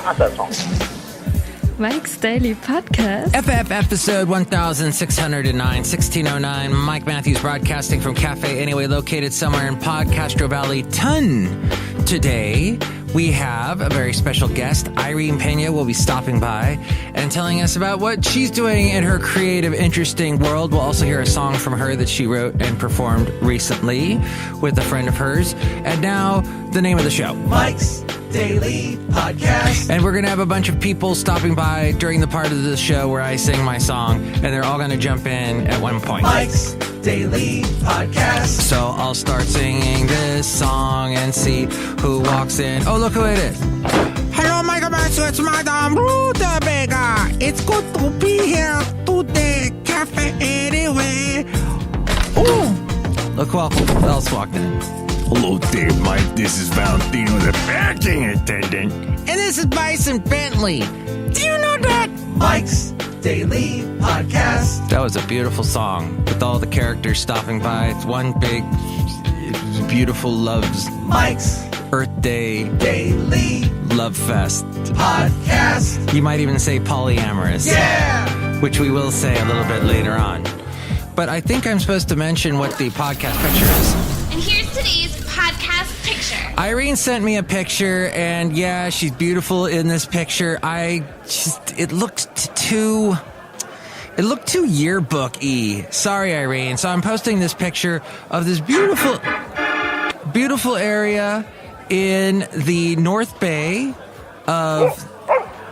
not that song. Mike's Daily Podcast. FF episode 1609, 1609. Mike Matthews broadcasting from Cafe Anyway, located somewhere in Podcastro Valley. Today, we have a very special guest. Irene Pena will be stopping by and telling us about what she's doing in her creative, interesting world. We'll also hear a song from her that she wrote and performed recently with a friend of hers. And now, the name of the show. Mike's Daily Podcast. And we're going to have a bunch of people stopping by during the part of the show where I sing my song, and they're all going to jump in at one point. Mike's Daily Podcast. So I'll start singing this song and see who walks in. Oh, look who it is. Hello, Michael Matthews. It's Madame Rutabaga. It's good to be here today. Cafe Anyway. Ooh. Look who else walked in. Hello there, Mike. This is Valentino, the parking attendant. And this is Bison Bentley. Do you know that? Mike's Daily Podcast. That was a beautiful song with all the characters stopping by. It's one big, beautiful love's Mike's Earth Day Daily Love Fest Podcast. You might even say polyamorous. Yeah! Which we will say a little bit later on. But I think I'm supposed to mention what the podcast picture is. And here's today's podcast picture. Irene sent me a picture, and yeah, she's beautiful in this picture. It looked too yearbook-y. Sorry, Irene. So I'm posting this picture of this beautiful area in the North Bay of...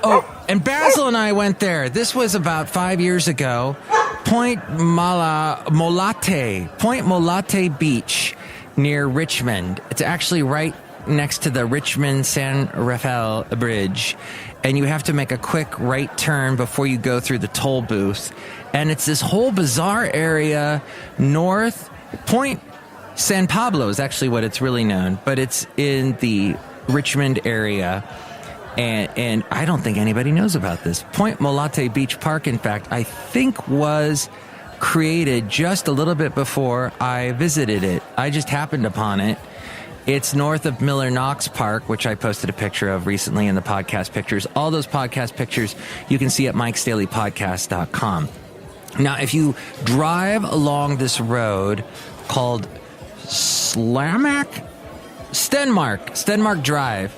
Oh, and Basil and I went there. This was about 5 years ago. Point Molate Beach near Richmond. It's actually right next to the Richmond-San Rafael Bridge. And you have to make a quick right turn before you go through the toll booth. And it's this whole bizarre area north. Point San Pablo is actually what it's really known, but it's in the Richmond area. And I don't think anybody knows about this. Point Molate Beach Park, in fact, I think was created just a little bit before I visited it. I just happened upon it. It's north of Miller Knox Park, which I posted a picture of recently in the podcast pictures. All those podcast pictures you can see at MIKEs-DAILY-PODCAST-1609-Organizer. Now, if you drive along this road called Stenmark Drive,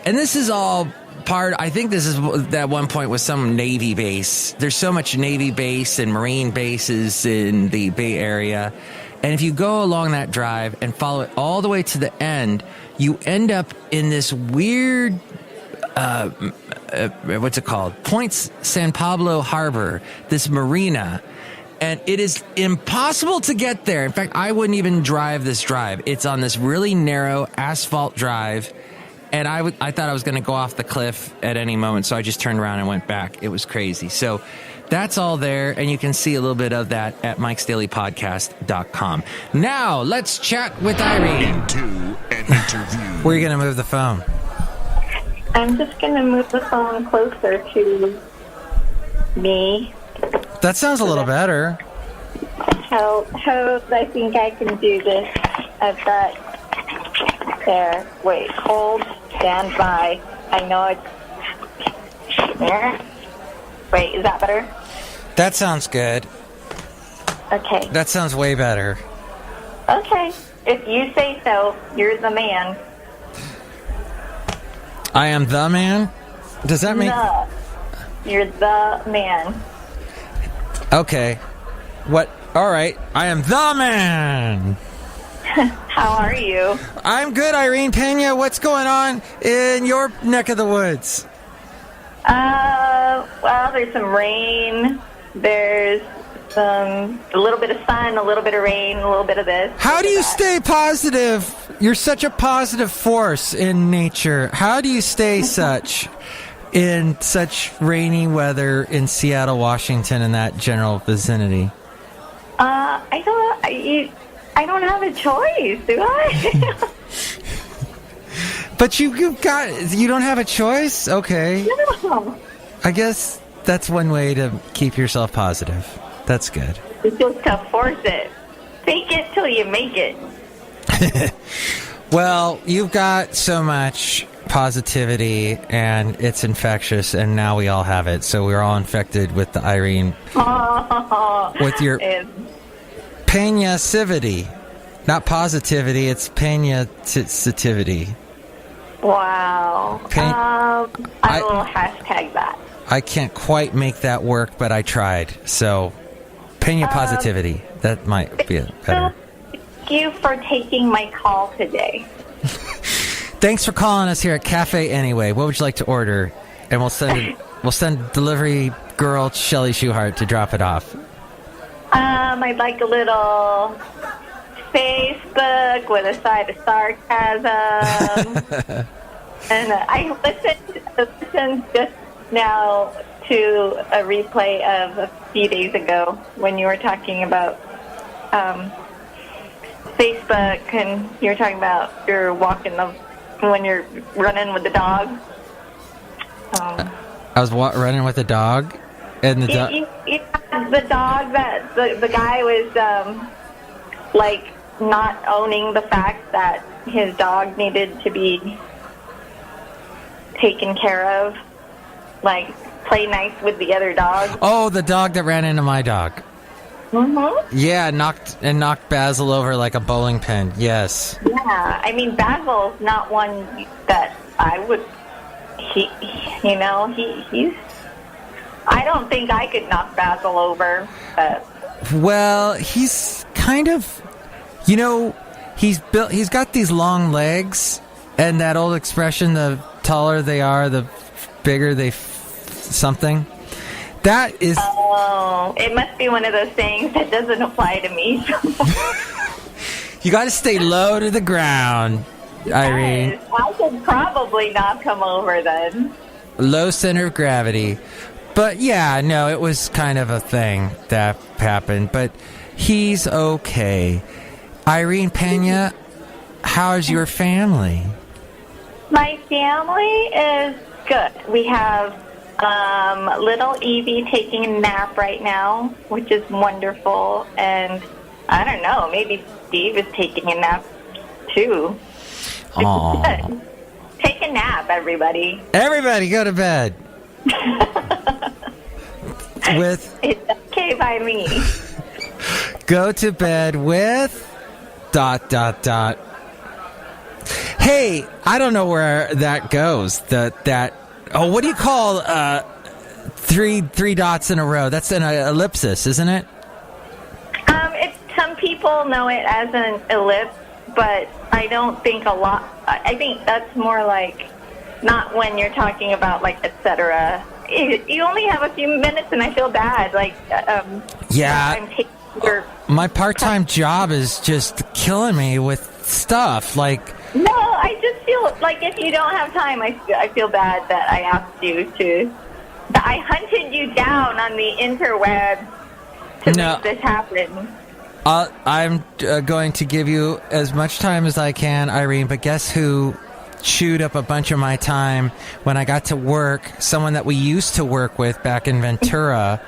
and this is all I think this is at one point was some Navy base. There's so much Navy base and Marine bases in the Bay Area. And if you go along that drive and follow it all the way to the end, you end up in this weird, what's it called? Point San Pablo Harbor, this marina. And it is impossible to get there. In fact, I wouldn't even drive this drive. It's on this really narrow asphalt drive. And I thought I was going to go off the cliff at any moment, so I just turned around and went back. It was crazy. So that's all there, and you can see a little bit of that at MIKEs-DAILY-PODCAST.com. Now, let's chat with Irene. Into an interview. Where are you going to move the phone? I'm just going to move the phone closer to me. That sounds a little better. How I think I can do this. I've got... There. Wait. Hold. Stand by. I know it's... There. Wait, is that better? That sounds good. Okay. That sounds way better. Okay. If you say so, you're the man. I am the man? Does that mean... You're the man. Okay. What? All right. I am the man. How are you? I'm good, Irene Pena. What's going on in your neck of the woods? Well, there's some rain. There's a little bit of sun, a little bit of rain, a little bit of this. How do you stay positive? You're such a positive force in nature. How do you stay such in such rainy weather in Seattle, Washington, and that general vicinity? I don't have a choice, do I? But you don't have a choice? Okay. No. I guess that's one way to keep yourself positive. That's good. It's just to force it. Fake it till you make it. Well, you've got so much positivity, and it's infectious, and now we all have it. So we're all infected with the Irene, with your pena-civity. Not positivity, it's pena-citivity. Wow. I will hashtag that. I can't quite make that work, but I tried. So, pena positivity. That might be better. Thank you for taking my call today. Thanks for calling us here at Cafe Anyway. What would you like to order? And we'll send delivery girl Shelly Schuhart to drop it off. I'd like a little Facebook with a side of sarcasm. And I listened just now to a replay of a few days ago when you were talking about Facebook, and you were talking about you're walking when you're running with the dog. I was running with a dog, and the dog. The dog that the guy was like not owning the fact that his dog needed to be taken care of, like play nice with the other dog. Oh, the dog that ran into my dog. Mm-hmm. Yeah, knocked Basil over like a bowling pin. Yes. Yeah, I mean Basil's not one that I would. He's. I don't think I could knock Basil over. Well, he's kind of. He's built. He's got these long legs, and that old expression: the taller they are, the bigger they something. That is. Oh, it must be one of those things that doesn't apply to me. You got to stay low to the ground, Irene. Yes, I could probably not come over then. Low center of gravity. But yeah, no, it was kind of a thing that happened. But he's okay. Irene Pena, how's your family? My family is good. We have little Evie taking a nap right now, which is wonderful. And I don't know, maybe Steve is taking a nap too. Aww. Take a nap, everybody. Everybody go to bed. It's okay by me. Go to bed with ... Hey, I don't know where that goes. What do you call three dots in a row? That's an ellipsis, isn't it? Some people know it as an ellipse, but I don't think a lot. I think that's more like not when you're talking about like etc. You only have a few minutes, and I feel bad. Like yeah, I'm taking my part-time job is just killing me with stuff. Like no, I just feel like if you don't have time, I feel bad that I asked you to. I hunted you down on the interweb to make this happen. I'm going to give you as much time as I can, Irene, but guess who chewed up a bunch of my time when I got to work? Someone that we used to work with back in Ventura.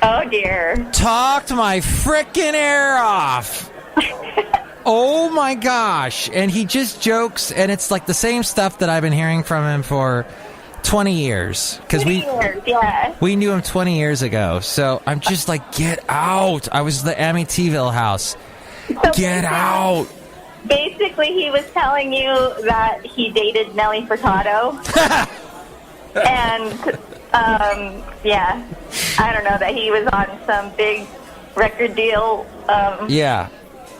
Oh, dear. Talked my frickin' ear off. Oh, my gosh. And he just jokes, and it's like the same stuff that I've been hearing from him for 20 years. Because we knew him 20 years ago. So I'm just like, get out. I was at the Amityville house. So get out. Basically, he was telling you that he dated Nelly Furtado. And, yeah, I don't know, that he was on some big record deal. Yeah.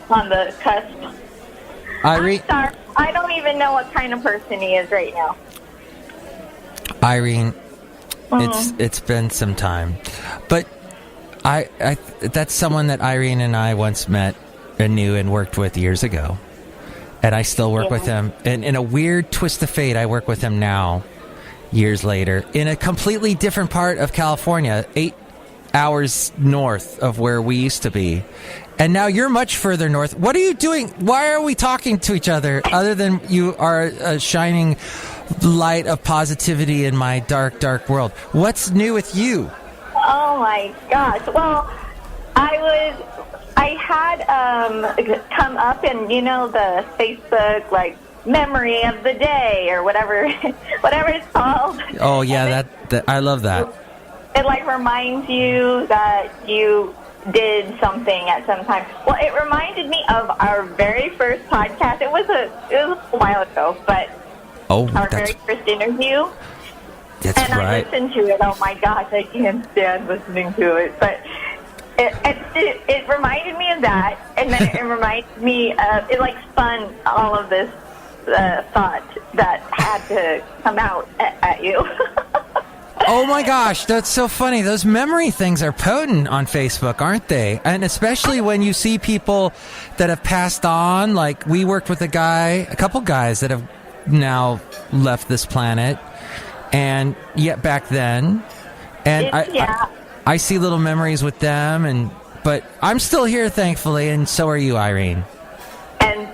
On the cusp. I'm sorry. I don't even know what kind of person he is right now. Irene, it's been some time, but I that's someone that Irene and I once met and knew and worked with years ago, and I still work with him. And in a weird twist of fate, I work with him now, years later, in a completely different part of California, 8 hours north of where we used to be. And now you're much further north. What are you doing? Why are we talking to each other other than you are a shining light of positivity in my dark, dark world? What's new with you? Oh, my gosh. Well, I had come up in, the Facebook, like, memory of the day or whatever it's called. Oh yeah, that I love that. It like reminds you that you did something at some time. Well, it reminded me of our very first podcast. It was a while ago, but our very first interview. That's and right. I listened to it. Oh my gosh, I can't stand listening to it. But it reminded me of that, and then it reminded me of it. Like spun all of this thought that had to come out at you. Oh my gosh, that's so funny. Those memory things are potent on Facebook, aren't they? And especially when you see people that have passed on. Like we worked with a couple guys that have now left this planet, and yet back then, and I see little memories with them, but I'm still here, thankfully, and so are you, Irene. And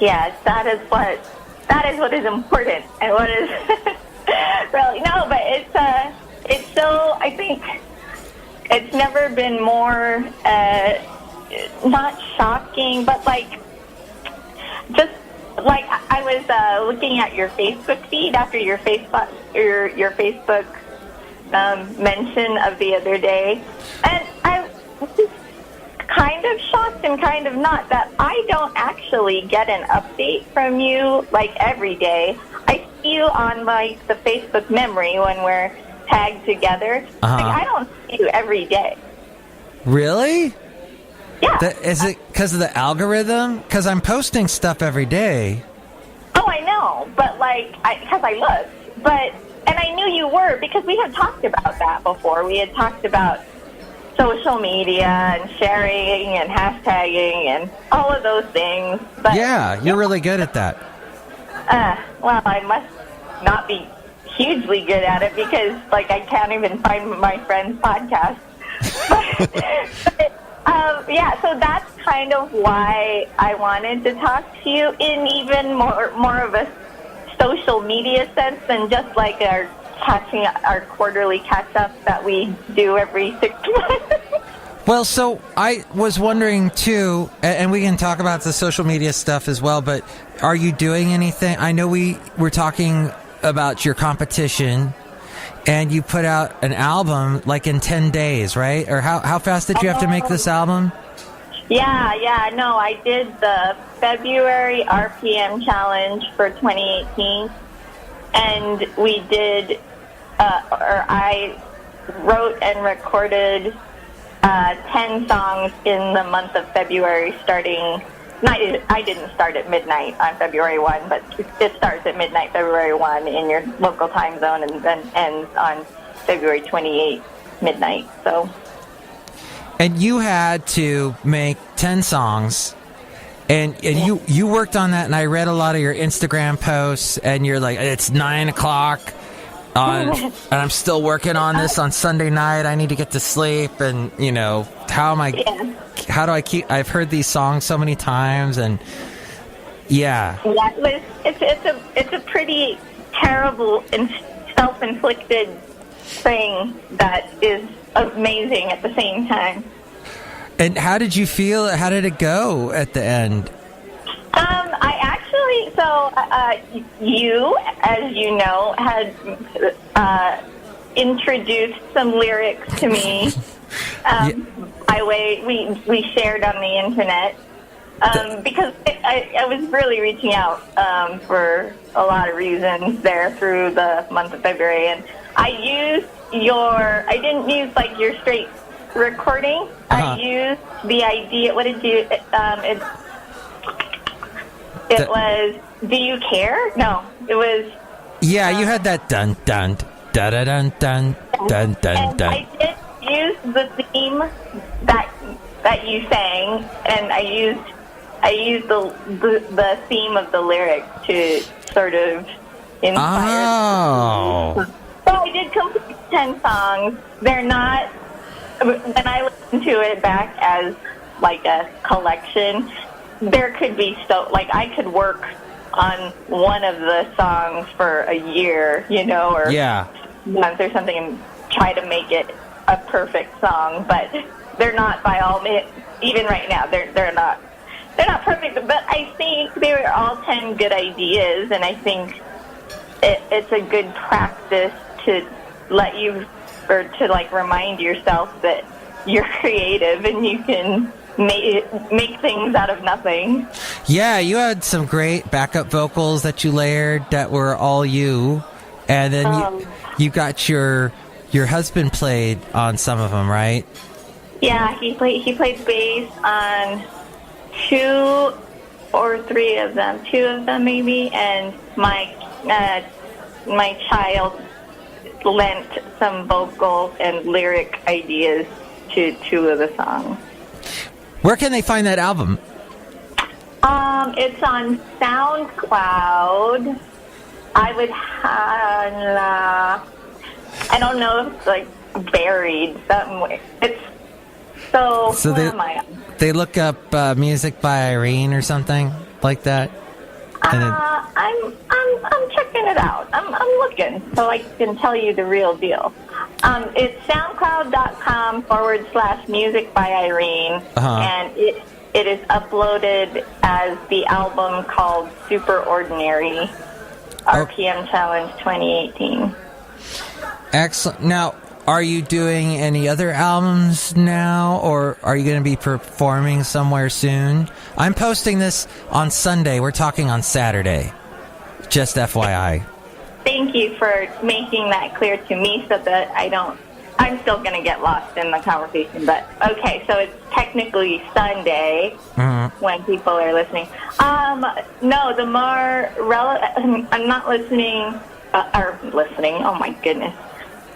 yes, that is what is important, and what is really but it's so. I think it's never been more not shocking, but like just like I was looking at your Facebook feed after your Facebook mention of the other day, and I was kind of shocked and kind of not that I don't actually get an update from you like every day. I see you on like the Facebook memory when we're tagged together. Like, I don't see you every day. Really? Yeah. Is it because of the algorithm? Because I'm posting stuff every day. Oh, I know, but like, because I looked, and I knew you were because we had talked about that before. We had talked about social media and sharing and hashtagging and all of those things. But yeah, you're really good at that. Well, I must not be hugely good at it because, like, I can't even find my friend's podcast. Yeah, so that's kind of why I wanted to talk to you in even more of a social media sense than just like our quarterly catch-up that we do every 6 months. Well, so I was wondering, too, and we can talk about the social media stuff as well, but are you doing anything? I know we were talking about your competition, and you put out an album like in 10 days, right? Or how fast did you have to make this album? Yeah, no, I did the February RPM challenge for 2018, and we did, I wrote and recorded 10 songs in the month of February starting, I didn't start at midnight on February 1, but it starts at midnight February 1 in your local time zone and then ends on February 28th midnight, so. And you had to make 10 songs, and you worked on that, and I read a lot of your Instagram posts, and you're like, it's 9 o'clock, and I'm still working on this on Sunday night. I need to get to sleep, and, how do I keep, I've heard these songs so many times, and, yeah. It's a pretty terrible and self-inflicted thing that is amazing at the same time. And how did you feel? How did it go at the end? I actually, you, as you know, had introduced some lyrics to me. We shared on the internet because I was really reaching out for a lot of reasons there through the month of February, and I didn't use like your straight recording. I used the idea. What did you? It was. Do you care? No, it was. Yeah, you had that dun dun dun dun dun dun dun dun dun. I did use the theme that you sang, and I used the theme of the lyrics to sort of inspire. Oh. So I did complete 10 songs. They're not. When I listen to it back as like a collection, there could be I could work on one of the songs for a year, or month or something, and try to make it a perfect song. But they're not by all means. Even right now, they're not they're not perfect, but I think they were all 10 good ideas, and I think it's a good practice to remind yourself that you're creative and you can make things out of nothing. Yeah, you had some great backup vocals that you layered that were all you, and then you got your husband played on some of them, right? Yeah, he played bass on 2 or 3 of them, 2 of them maybe, and my child lent some vocals and lyric ideas to 2 of the songs. Where can they find that album? It's on SoundCloud. I would have, I don't know if it's like buried somewhere. It's so where am I on? They look up Music by Irene or something like that. I'm checking it out. I'm looking so I can tell you the real deal. It's soundcloud.com/music by Irene, and it is uploaded as the album called Super Ordinary RPM Challenge 2018. Excellent. Now, are you doing any other albums now, or are you going to be performing somewhere soon? I'm posting this on Sunday. We're talking on Saturday. Just FYI. Thank you for making that clear to me so that I'm still going to get lost in the conversation. But, okay, so it's technically Sunday when people are listening. No, the more I'm not listening, oh my goodness.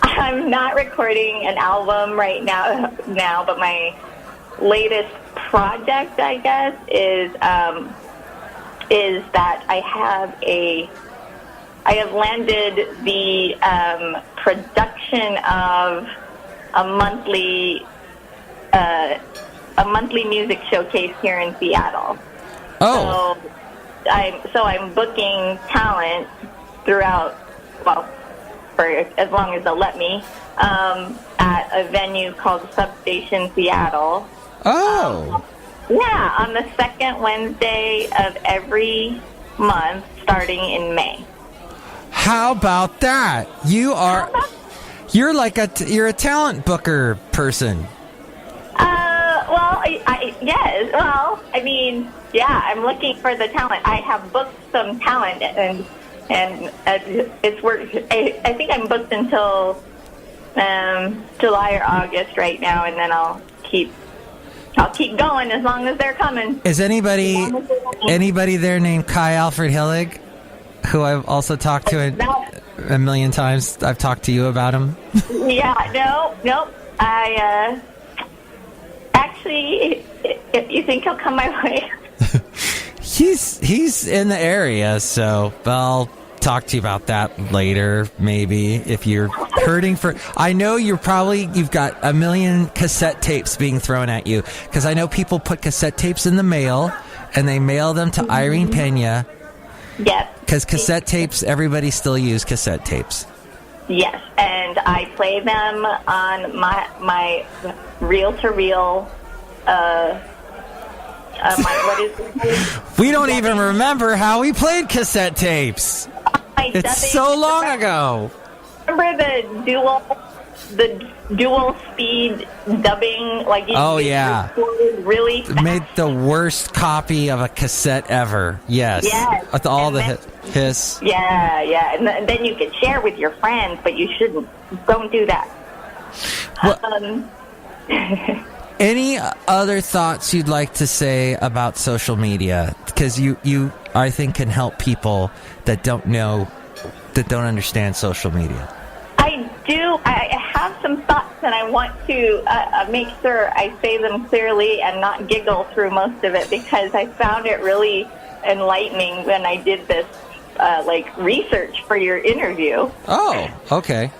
I'm not recording an album right now, but my latest project, I guess, is that I have landed the production of a monthly music showcase here in Seattle. Oh. So I'm booking talent throughout, well, for as long as they'll let me, at a venue called Substation Seattle. Oh. Yeah, on the second Wednesday of every month starting in May. How about that? You're a talent booker person. I'm looking for the talent. I have booked some talent, and it's worked. I think I'm booked until July or August right now, and then I'll keep going as long as they're coming. Is anybody there named Kai Alfred Hillig, who I've also talked to a million times? I've talked to you about him. Yeah, no. I actually, if you think he'll come my way. He's in the area, so I'll talk to you about that later, maybe, if you're hurting for... I know you've got a million cassette tapes being thrown at you, because I know people put cassette tapes in the mail, and they mail them to Irene Pena. Yes. Because cassette tapes, everybody still use cassette tapes. Yes, and I play them on my reel-to-reel... what is it? We don't even remember how we played cassette tapes. It's so long ago. Remember the dual speed dubbing? Like recorded really fast. Made the worst copy of a cassette ever. Yes. With all the hiss. Yeah. And then you could share with your friends, but you shouldn't. Don't do that. Well, any other thoughts you'd like to say about social media? Because you, I think, can help people that don't understand social media. I do. I have some thoughts, and I want to make sure I say them clearly and not giggle through most of it, because I found it really enlightening when I did this research for your interview. Oh, okay.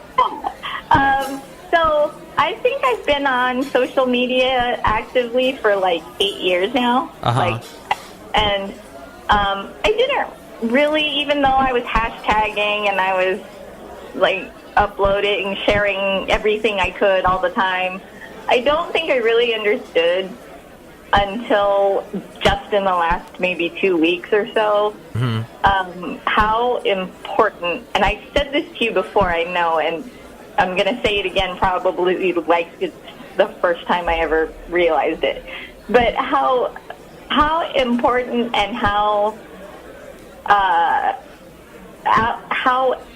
So I think I've been on social media actively for 8 years now. And I didn't really, even though I was hashtagging and I was uploading, sharing everything I could all the time, I don't think I really understood until just in the last maybe 2 weeks or so, how important, and I said this to you before, I know, and I'm going to say it again probably like it's the first time I ever realized it, but how important and how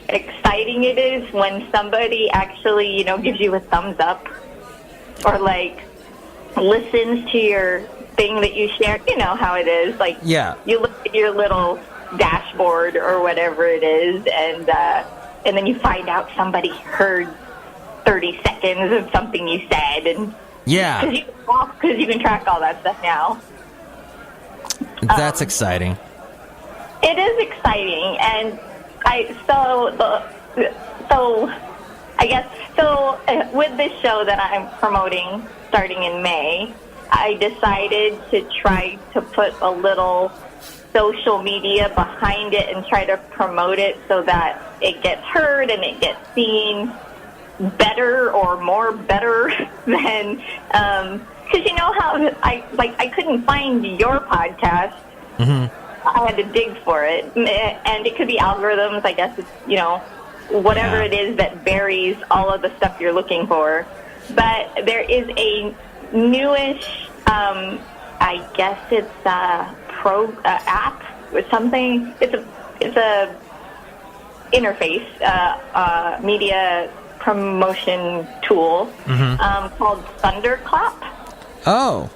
exciting it is when somebody actually, gives you a thumbs up or like listens to your thing that you share. You know how it is. Like, you look at your little dashboard or whatever it is, and then you find out somebody heard 30 seconds of something you said, and because you can track all that stuff now. That's exciting. It is exciting, and with this show that I'm promoting starting in May, I decided to try to put a little social media behind it and try to promote it so that it gets heard and it gets seen better or more better than because you know how I couldn't find your podcast. I had to dig for it, and it could be algorithms. I guess it's whatever it is that buries all of the stuff you're looking for. But there is a newish, I guess it's a app or something. It's a interface, media promotion tool called Thunderclap. Oh.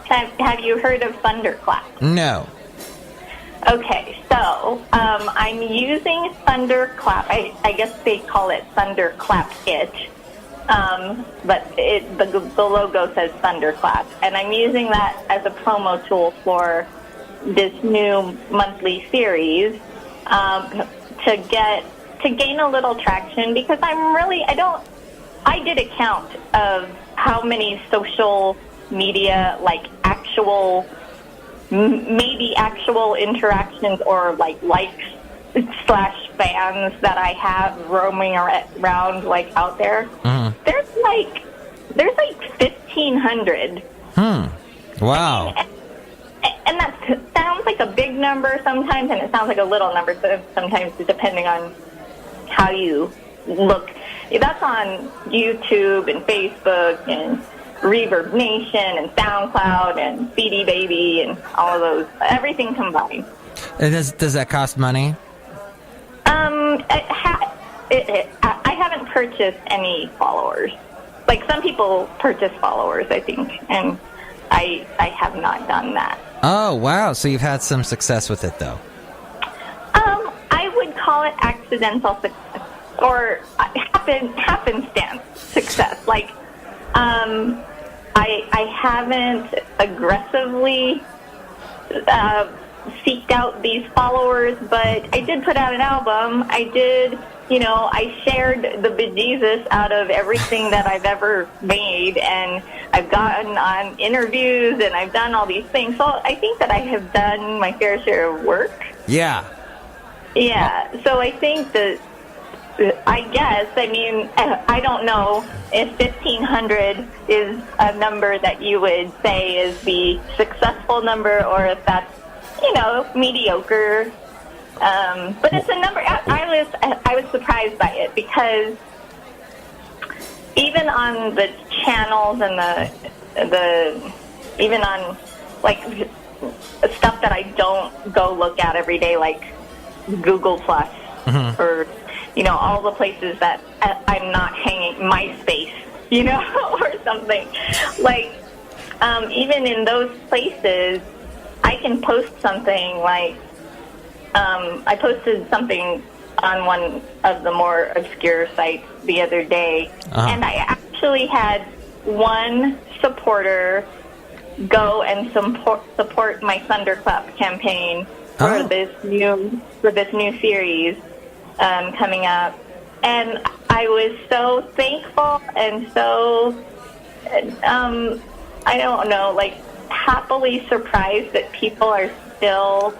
Have you heard of Thunderclap? No. Okay, so I'm using Thunderclap. I guess they call it Thunderclap It, but the logo says Thunderclap, and I'm using that as a promo tool for this new monthly series to gain a little traction, because I did a count of how many social media, like actual interactions or likes/fans that I have roaming around out there. There's like 1,500. Wow. And that sounds like a big number sometimes, and it sounds like a little number sometimes, depending on how you look. That's on YouTube and Facebook and Reverb Nation and SoundCloud and CD Baby and all of those, everything combined. And does that cost money? I haven't purchased any followers. Like, some people purchase followers, I think, and I have not done that. Oh, wow. So you've had some success with it, though. I would call it accidental success, or happenstance success. Like, I haven't aggressively seeked out these followers, but I did put out an album. I shared the bejesus out of everything that I've ever made, and I've gotten on interviews, and I've done all these things. So I think that I have done my fair share of work. Yeah. Yeah. So I think that, I don't know if 1,500 is a number that you would say is the successful number, or if that's, mediocre. But it's a number. I was surprised by it, because even on the channels and the even on stuff that I don't go look at every day, like Google Plus, or all the places that I'm not hanging, MySpace, or something. Even in those places, I can post something like, I posted something on one of the more obscure sites the other day, and I actually had one supporter go and support my Thunderclap campaign for this new series coming up, and I was so thankful and so I don't know, happily surprised that people are still.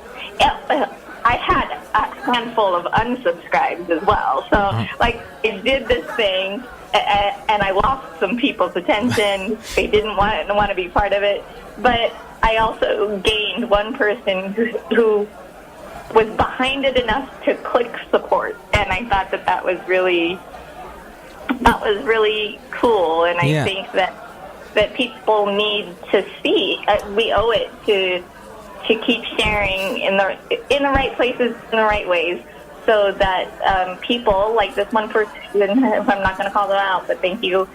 I had a handful of unsubscribes as well, so I did this thing, and I lost some people's attention. They didn't want to be part of it, but I also gained one person who was behind it enough to click support, and I thought that was really cool, and I think that people need to see. We owe it to keep sharing in the right places, in the right ways, so that people like this one person, if I'm not going to call them out, but thank you,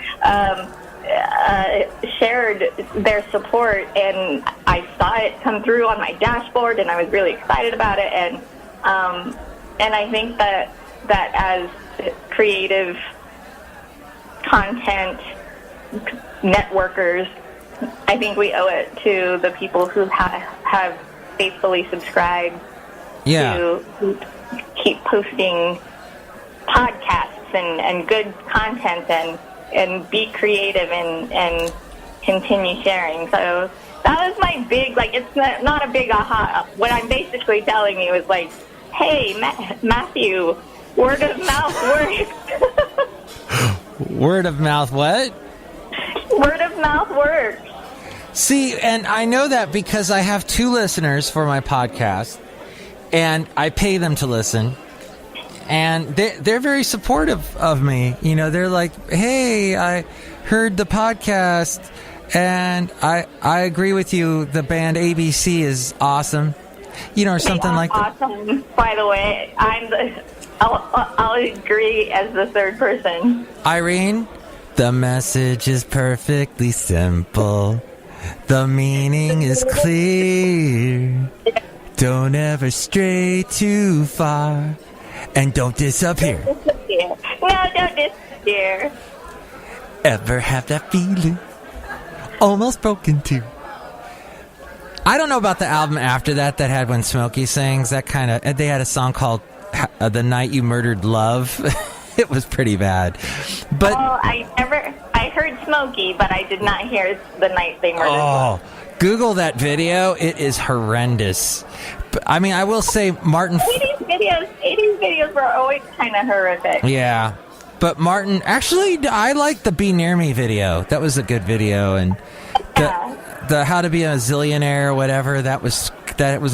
shared their support, and I saw it come through on my dashboard, and I was really excited about it, and I think that as creative content networkers, I think we owe it to the people who have faithfully subscribed to keep posting podcasts and good content and be creative and continue sharing. So that was my big, it's not a big aha. What I'm basically telling you is hey, Matthew, word of mouth works. Word of mouth what? Word of mouth works. See, and I know that because I have 2 listeners for my podcast, and I pay them to listen, and they're very supportive of me. They're like, hey, I heard the podcast, and I agree with you. The band ABC is awesome, or something like that. Awesome. By the way, I'll agree as the third person. Irene, the message is perfectly simple. The meaning is clear. Don't ever stray too far. And don't disappear. No, don't disappear. Ever have that feeling? Almost broken too. I don't know about the album after that had When Smokey Sings. That kind of... They had a song called The Night You Murdered Love. It was pretty bad. But I heard Smokey, but I did not hear The Night They Murdered Love. Google that video. It is horrendous. But, I will say Martin... 80s videos were always kind of horrific. Yeah. But Martin... Actually, I like the Be Near Me video. That was a good video. And the How to Be a Zillionaire or whatever, that was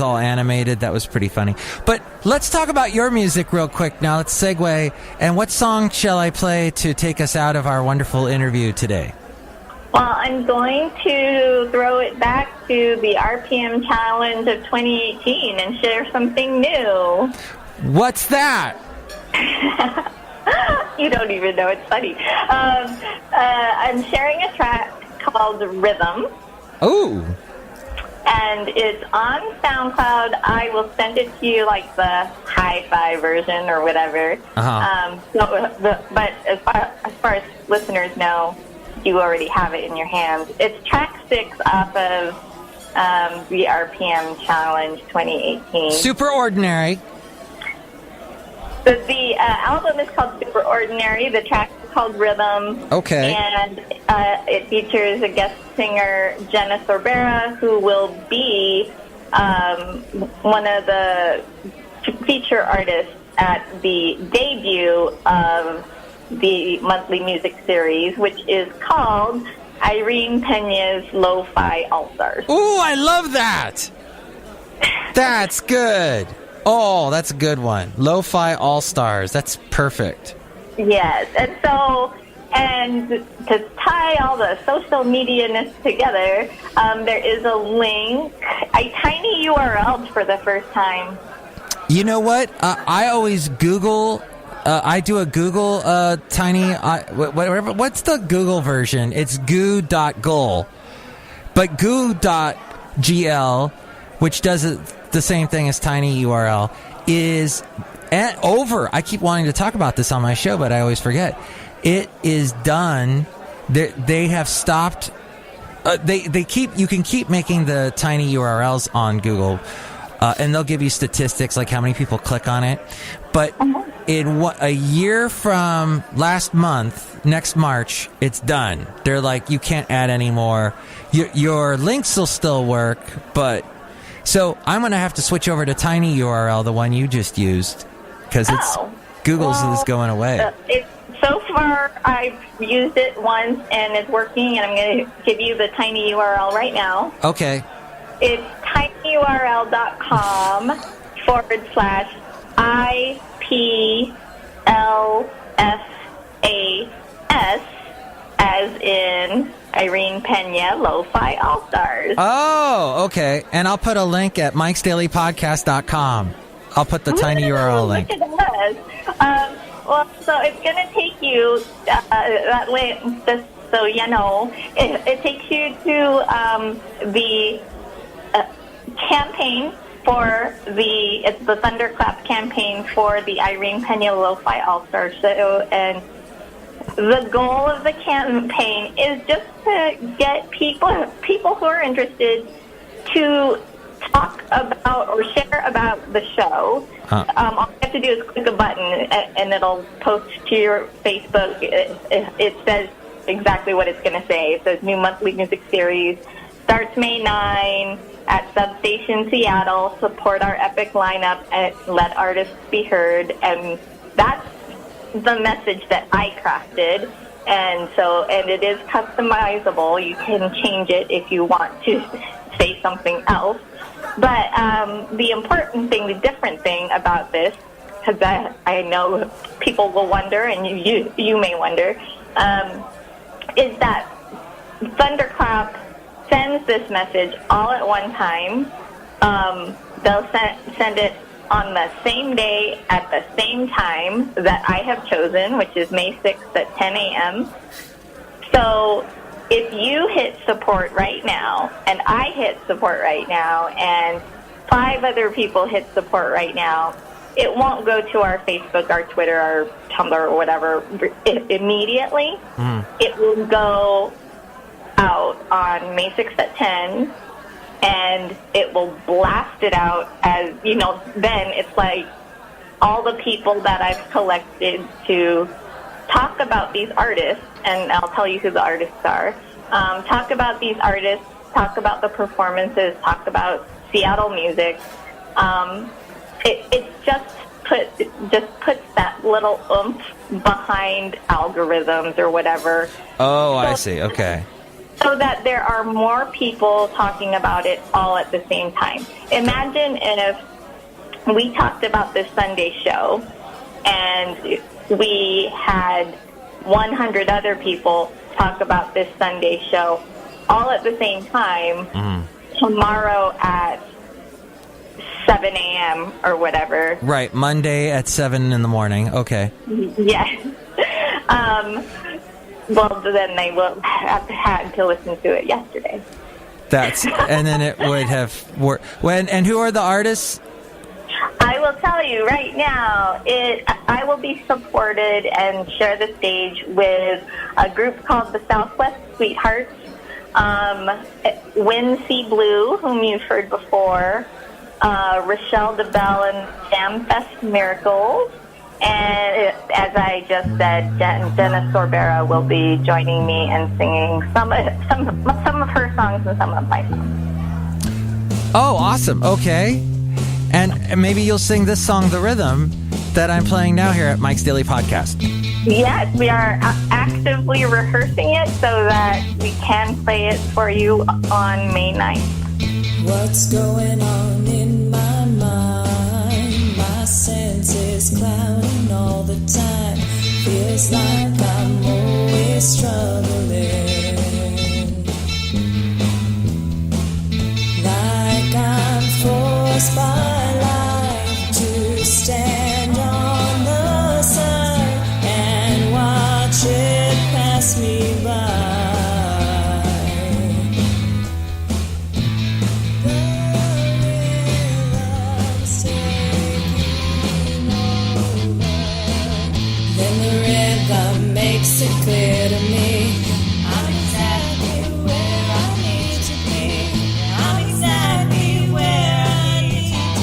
all animated. That was pretty funny. But let's talk about your music real quick now. Let's segue. And what song shall I play to take us out of our wonderful interview today? Well, I'm going to throw it back to the RPM Challenge of 2018 and share something new. What's that? You don't even know. It's funny. I'm sharing a track called Rhythm. Ooh. And it's on SoundCloud. I will send it to you the hi-fi version or whatever. Uh-huh. But as far as listeners know, you already have it in your hands. It's track 6 off of the RPM Challenge 2018. Super Ordinary. The album is called Super Ordinary. The track is called Rhythm. Okay. And it features a guest singer, Jenna Sorbera, who will be one of the feature artists at the debut of the monthly music series, which is called Irene Pena's Lo-Fi All-Stars. Ooh, I love that. That's good. Oh, that's a good one. Lo-Fi All-Stars. That's perfect. Yes. And to tie all the social media-ness together, there is a link, a tiny URL for the first time. You know what? I always Google... I do a Google tiny... whatever. What's the Google version? It's goo.gul. But goo.gl, which does the same thing as tiny URL, is over. I keep wanting to talk about this on my show, but I always forget. It is done. They have stopped. You can keep making the tiny URLs on Google, and they'll give you statistics like how many people click on it. But in a year from last month, next March, it's done. They're like, you can't add any more. Your links will still work, but so I'm going to have to switch over to tiny URL, the one you just used, because Google's is going away. It's So far, I've used it once and it's working, and I'm going to give you the tiny URL right now. Okay. It's tinyurl.com/IPLFAS, as in Irene Pena Lo-Fi All-Stars. Oh, okay. And I'll put a link at MIKEs-DAILY-PODCAST.com. I'll put the tiny URL link. Look at that. Well, so it's going to take you that way, just so you know. It takes you to the campaign for it's the Thunderclap campaign for the Irene Pena Lo-Fi All-Star Show, and the goal of the campaign is just to get people who are interested to talk about or share about the show. All you have to do is click a button and it'll post to your Facebook. It says exactly what it's going to say. It says new monthly music series starts May 9 at Substation Seattle. Support our epic lineup and let artists be heard. And that's the message that I crafted. And it is customizable. You can change it if you want to say something else. But the important thing, the different thing about this, because I know people will wonder, and you may wonder, is that Thunderclap sends this message all at one time. They'll send it on the same day at the same time that I have chosen, which is May 6th at 10 a.m. So if you hit support right now, and I hit support right now, and 5 other people hit support right now, it won't go to our Facebook, our Twitter, our Tumblr, or whatever immediately. It will go out on May 6th at 10, and it will blast it out as, then it's like all the people that I've collected to talk about these artists, and I'll tell you who the artists are, talk about these artists, talk about the performances, talk about Seattle music. It just puts that little oomph behind algorithms or whatever. Oh, I see. Okay. So that there are more people talking about it all at the same time. Imagine if we talked about this Sunday show and we had 100 other people talk about this Sunday show all at the same time tomorrow at 7 a.m. or whatever. Right, Monday at 7 in the morning. Okay. Yes. Well, then they will have had to listen to it yesterday. And then it would have worked. And who are the artists? I will tell you right now, I will be supported and share the stage with a group called the Southwest Sweethearts, Wind Sea Blue, whom you've heard before, Rochelle DeBelle and Jam Fest Miracles, and as I just said, Dennis Sorbera will be joining me and singing some of her songs and some of my songs. Oh, awesome. Okay. And maybe you'll sing this song, The Rhythm, that I'm playing now here at Mike's Daily Podcast. Yes, we are actively rehearsing it so that we can play it for you on May 9th. What's going on in my mind? My senses clouding all the time. Feels like I'm always struggling. Like I'm forced by life to stand on the side and watch it pass me by. Makes it clear to me I'm exactly where I need to be. I'm exactly where I need to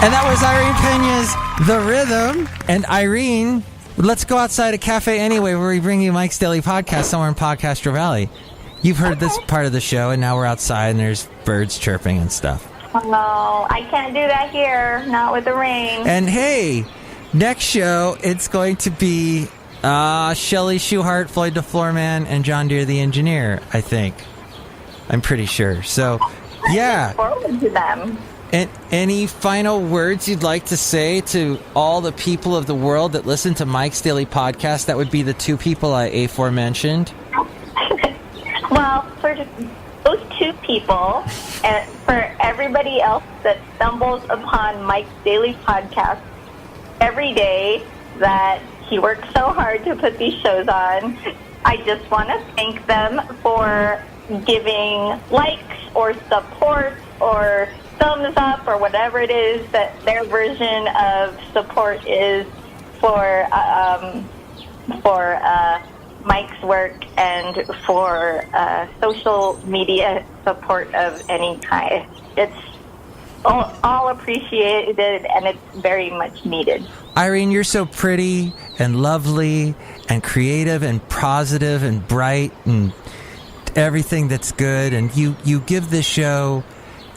And that was Irene Pena's The Rhythm. And Irene, let's go outside a cafe anyway where we bring you Mike's Daily Podcast somewhere in Podcaster Valley. You've heard this part of the show, and now we're outside and there's birds chirping and stuff. Oh, no, I can't do that here. Not with the rain. And hey, next show, it's going to be Shelley Schuhart, Floyd the Floorman, and John Deere the Engineer, I think. I'm pretty sure. So, yeah. I look forward to them. And any final words you'd like to say to all the people of the world that listen to Mike's Daily Podcast? That would be the two people I aforementioned. Well, for those two people, and for everybody else that stumbles upon Mike's Daily Podcast every day, that he works so hard to put these shows on, I just want to thank them for giving likes or support or thumbs up or whatever it is that their version of support is for Mike's work and for social media support of any kind. It's all appreciated, and it's very much needed. Irene, you're so pretty and lovely and creative and positive and bright and everything that's good. And you give this show...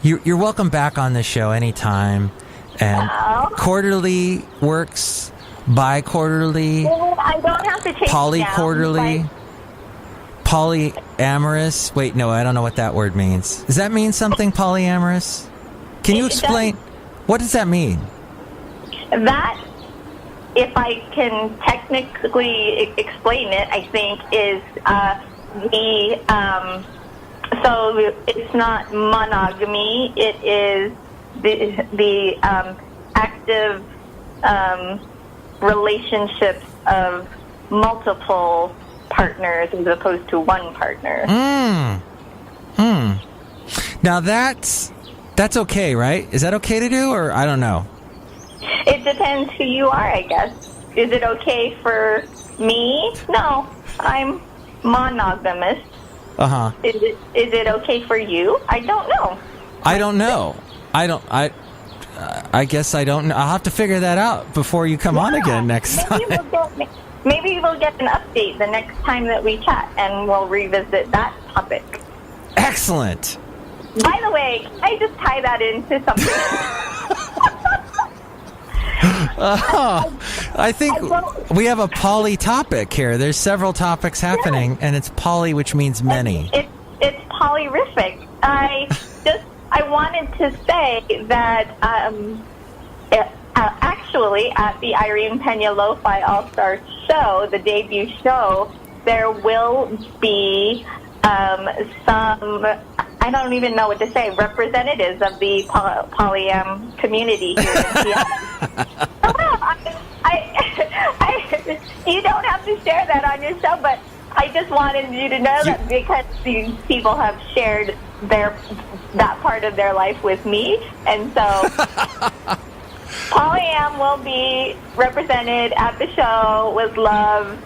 You're welcome back on this show anytime. And quarterly works, bi-quarterly, I don't have to change poly-quarterly, polyamorous. Wait, no, I don't know what that word means. Does that mean something, polyamorous? Can you explain? What does that mean? That, if I can technically explain it, I think is so it's not monogamy. It is the active relationships of multiple partners as opposed to one partner. Now that's okay, right? Is that okay to do, or I don't know? It depends who you are, I guess. Is it okay for me? No, I'm monogamous. Uh-huh. Is it okay for you? I don't know. I don't know. I guess I don't know. I'll have to figure that out before you come on again next time. Maybe we'll get an update the next time that we chat, and we'll revisit that topic. Excellent. By the way, can I just tie that into something? I think we have a poly topic here. There's several topics happening, and it's poly, which means many. It's polyrific. I wanted to say that actually at the Irene Pena Lo-Fi All-Star show, the debut show, there will be some, I don't even know what to say, representatives of the polyam community here in Seattle. You don't have to share that on your show, but I just wanted you to know that because these people have shared that part of their life with me, and so polyam will be represented at the show with love,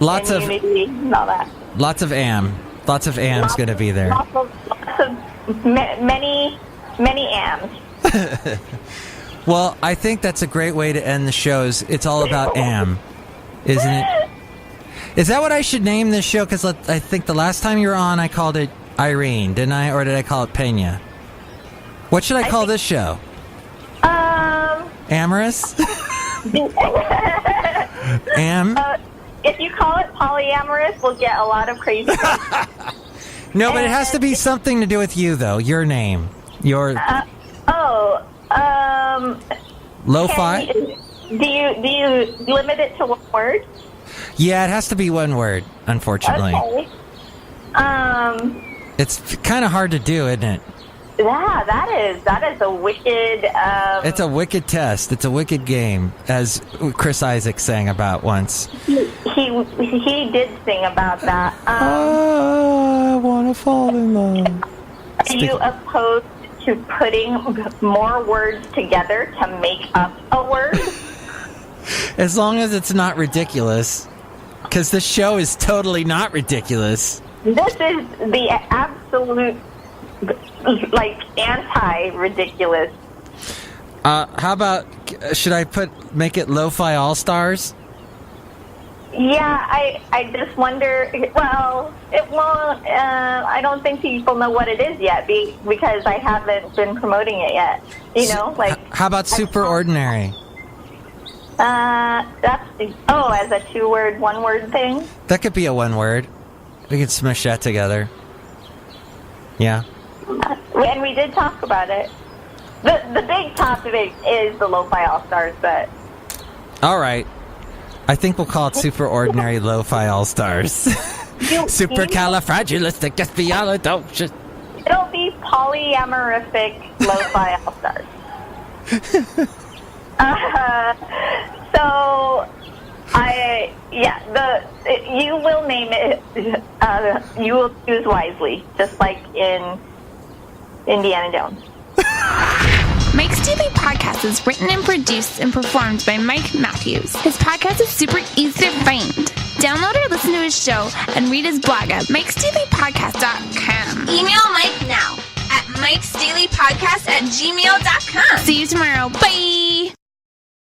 unity, and all that. Lots of am's going to be there. Lots of many ams. Well, I think that's a great way to end the shows. It's all about am, isn't it? Is that what I should name this show? Because I think the last time you were on, I called it Irene, didn't I? Or did I call it Pena? What should I call this show? Amorous? Am? If you call it polyamorous, we'll get a lot of crazy things. No, but it has to be something to do with you, though. Your name. Your... Lo-fi? Do you limit it to one word? Yeah, it has to be one word, unfortunately. Okay. It's kind of hard to do, isn't it? Yeah, that is a wicked... It's a wicked test. It's a wicked game, as Chris Isaac sang about once. He did sing about that. I want to fall in love. Are you opposed to putting more words together to make up a word? As long as it's not ridiculous. Because this show is totally not ridiculous. This is the absolute, anti-ridiculous. How about, should I make it Lo-Fi All-Stars? Yeah, I just wonder. Well, it won't. I don't think people know what it is yet because I haven't been promoting it yet. How about Super Ordinary? That's as a 2-word, 1-word thing. That could be a 1 word. We could smush that together. Yeah. And we did talk about it. The big topic is the Lo-Fi All-Stars, but... All right. I think we'll call it Super Ordinary Lo-Fi All-Stars. Supercalifragilisticexpialidocious. It'll be polyamorific Lo-Fi All-Stars. You will name it, you will choose wisely, just like in Indiana Jones. Mike's Daily Podcast is written and produced and performed by Mike Matthews. His podcast is super easy to find. Download or listen to his show and read his blog at MIKEs-DAILY-PODCAST.com. Email Mike now at MIKEs-DAILY-PODCAST@gmail.com. See you tomorrow. Bye!